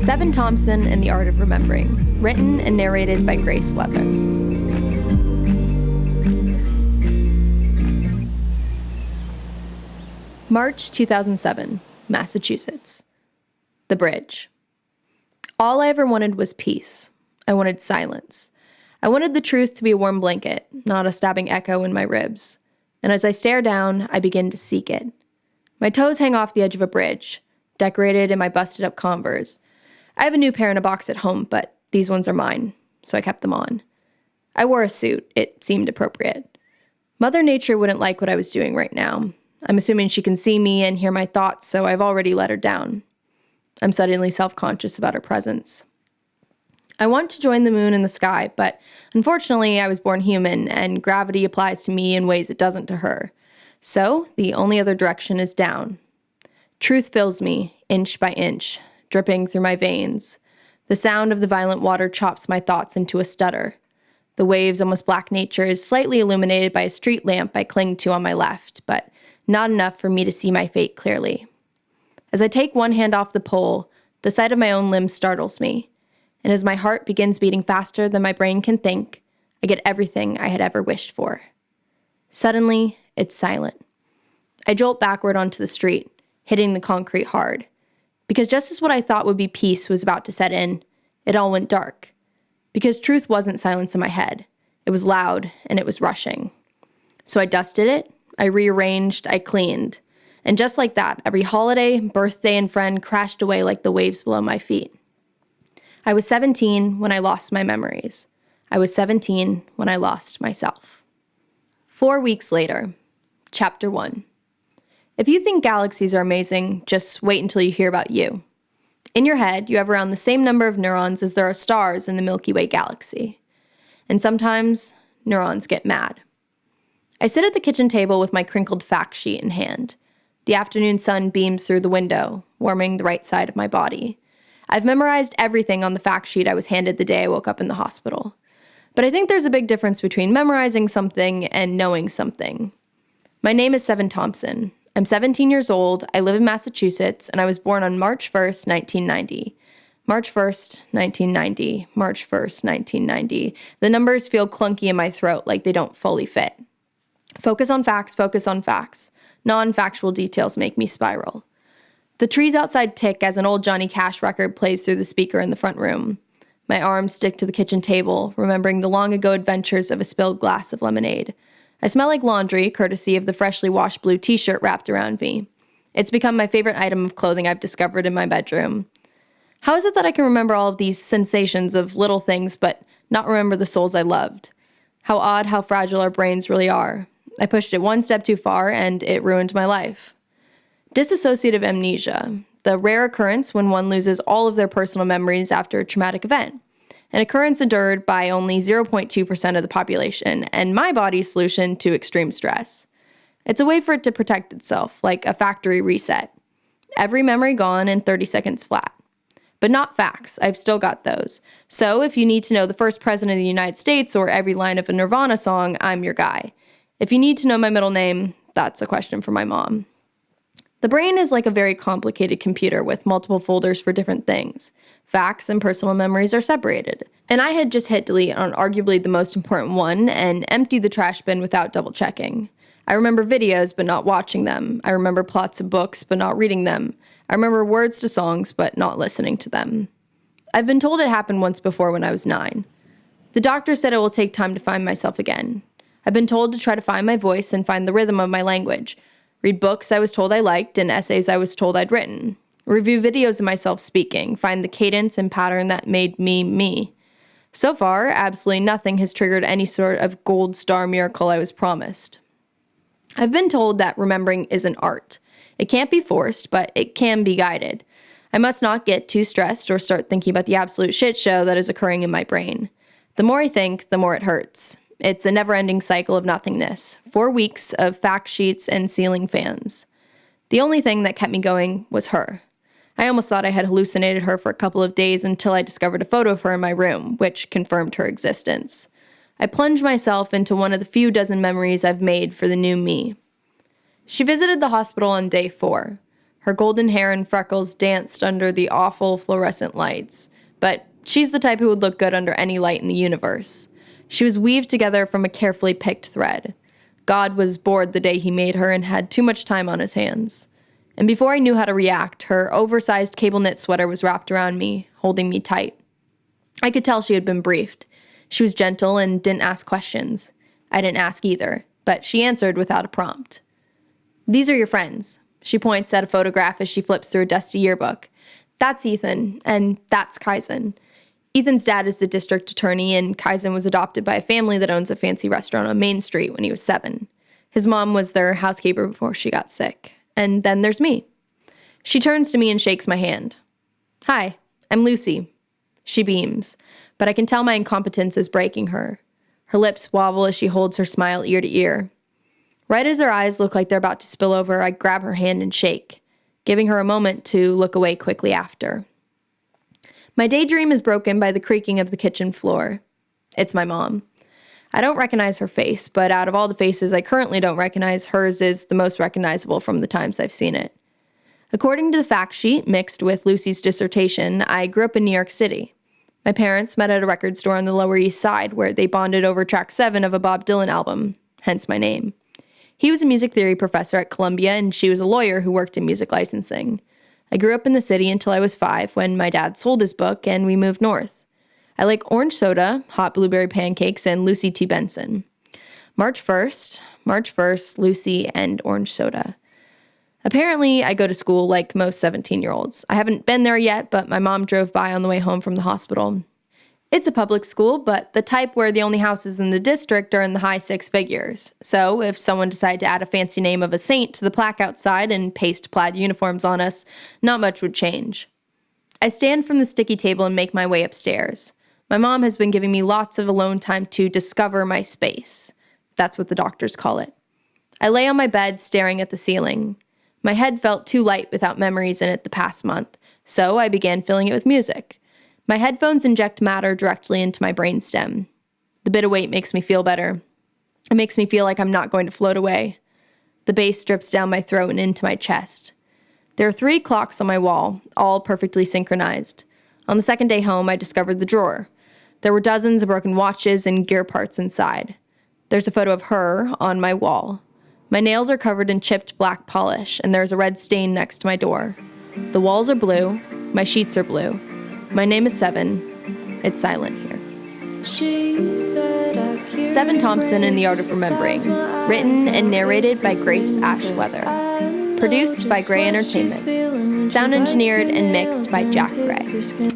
Seven Thompson and the Art of Remembering, written and narrated by Grace Wethor. March 2007, Massachusetts. The Bridge. All I ever wanted was peace. I wanted silence. I wanted the truth to be a warm blanket, not a stabbing echo in my ribs. And as I stare down, I begin to seek it. My toes hang off the edge of a bridge, decorated in my busted-up Converse. I have a new pair in a box at home, but these ones are mine, so I kept them on. I wore a suit. It seemed appropriate. Mother Nature wouldn't like what I was doing right now. I'm assuming she can see me and hear my thoughts, so I've already let her down. I'm suddenly self-conscious about her presence. I want to join the moon in the sky, but unfortunately I was born human, and gravity applies to me in ways it doesn't to her. So the only other direction is down. Truth fills me, inch by inch, dripping through my veins. The sound of the violent water chops my thoughts into a stutter. The waves' almost black nature is slightly illuminated by a street lamp I cling to on my left, but not enough for me to see my fate clearly. As I take one hand off the pole, the sight of my own limbs startles me, and as my heart begins beating faster than my brain can think, I get everything I had ever wished for. Suddenly, it's silent. I jolt backward onto the street, hitting the concrete hard. Because just as what I thought would be peace was about to set in, it all went dark. Because truth wasn't silence in my head. It was loud, and it was rushing. So I dusted it, I rearranged, I cleaned. And just like that, every holiday, birthday, and friend crashed away like the waves below my feet. I was 17 when I lost my memories. I was 17 when I lost myself. 4 weeks later, Chapter 1. If you think galaxies are amazing, just wait until you hear about you. In your head, you have around the same number of neurons as there are stars in the Milky Way galaxy. And sometimes, neurons get mad. I sit at the kitchen table with my crinkled fact sheet in hand. The afternoon sun beams through the window, warming the right side of my body. I've memorized everything on the fact sheet I was handed the day I woke up in the hospital. But I think there's a big difference between memorizing something and knowing something. My name is Seven Thompson. I'm 17 years old, I live in Massachusetts, and I was born on March 1st, 1990. March 1st, 1990. March 1st, 1990. The numbers feel clunky in my throat, like they don't fully fit. Focus on facts, focus on facts. Non-factual details make me spiral. The trees outside tick as an old Johnny Cash record plays through the speaker in the front room. My arms stick to the kitchen table, remembering the long-ago adventures of a spilled glass of lemonade. I smell like laundry, courtesy of the freshly washed blue t-shirt wrapped around me. It's become my favorite item of clothing I've discovered in my bedroom. How is it that I can remember all of these sensations of little things, but not remember the souls I loved? How odd how fragile our brains really are. I pushed it one step too far, and it ruined my life. Dissociative amnesia, the rare occurrence when one loses all of their personal memories after a traumatic event. An occurrence endured by only 0.2% of the population, and my body's solution to extreme stress. It's a way for it to protect itself, like a factory reset. Every memory gone in 30 seconds flat. But not facts, I've still got those. So if you need to know the first president of the United States or every line of a Nirvana song, I'm your guy. If you need to know my middle name, that's a question for my mom. The brain is like a very complicated computer with multiple folders for different things. Facts and personal memories are separated. And I had just hit delete on arguably the most important one and emptied the trash bin without double checking. I remember videos but not watching them. I remember plots of books but not reading them. I remember words to songs but not listening to them. I've been told it happened once before when I was 9. The doctor said it will take time to find myself again. I've been told to try to find my voice and find the rhythm of my language. Read books I was told I liked and essays I was told I'd written. Review videos of myself speaking, find the cadence and pattern that made me me. So far, absolutely nothing has triggered any sort of gold star miracle I was promised. I've been told that remembering is an art. It can't be forced, but it can be guided. I must not get too stressed or start thinking about the absolute shit show that is occurring in my brain. The more I think, the more it hurts. It's a never-ending cycle of nothingness. 4 weeks of fact sheets and ceiling fans. The only thing that kept me going was her. I almost thought I had hallucinated her for a couple of days until I discovered a photo of her in my room, which confirmed her existence. I plunged myself into one of the few dozen memories I've made for the new me. She visited the hospital on day 4. Her golden hair and freckles danced under the awful fluorescent lights. But she's the type who would look good under any light in the universe. She was weaved together from a carefully picked thread. God was bored the day he made her and had too much time on his hands. And before I knew how to react, her oversized cable knit sweater was wrapped around me, holding me tight. I could tell she had been briefed. She was gentle and didn't ask questions. I didn't ask either, but she answered without a prompt. "These are your friends." She points at a photograph as she flips through a dusty yearbook. "That's Ethan, and that's Kaizen." Ethan's dad is the district attorney, and Kaizen was adopted by a family that owns a fancy restaurant on Main Street when he was 7. His mom was their housekeeper before she got sick. And then there's me. She turns to me and shakes my hand. "Hi, I'm Lucy." She beams, but I can tell my incompetence is breaking her. Her lips wobble as she holds her smile ear to ear. Right as her eyes look like they're about to spill over, I grab her hand and shake, giving her a moment to look away quickly after. My daydream is broken by the creaking of the kitchen floor. It's my mom. I don't recognize her face, but out of all the faces I currently don't recognize, hers is the most recognizable from the times I've seen it. According to the fact sheet, mixed with Lucy's dissertation, I grew up in New York City. My parents met at a record store on the Lower East Side, where they bonded over track 7 of a Bob Dylan album, hence my name. He was a music theory professor at Columbia, and she was a lawyer who worked in music licensing. I grew up in the city until I was 5 when my dad sold his book and we moved north. I like orange soda, hot blueberry pancakes, and Lucy T. Benson. March 1st, Lucy and orange soda. Apparently, I go to school like most 17-year-olds. I haven't been there yet, but my mom drove by on the way home from the hospital. It's a public school, but the type where the only houses in the district are in the high 6 figures. So if someone decided to add a fancy name of a saint to the plaque outside and paste plaid uniforms on us, not much would change. I stand from the sticky table and make my way upstairs. My mom has been giving me lots of alone time to discover my space. That's what the doctors call it. I lay on my bed staring at the ceiling. My head felt too light without memories in it the past month, so I began filling it with music. My headphones inject matter directly into my brainstem. The bit of weight makes me feel better. It makes me feel like I'm not going to float away. The bass drips down my throat and into my chest. There are 3 clocks on my wall, all perfectly synchronized. On the second day home, I discovered the drawer. There were dozens of broken watches and gear parts inside. There's a photo of her on my wall. My nails are covered in chipped black polish, and there's a red stain next to my door. The walls are blue. My sheets are blue. My name is 7. It's silent here. 7 Thompson and the Art of Remembering. Written and narrated by Grace Ash Wethor. Produced by Gray Entertainment. Sound engineered and mixed by Jack Gray.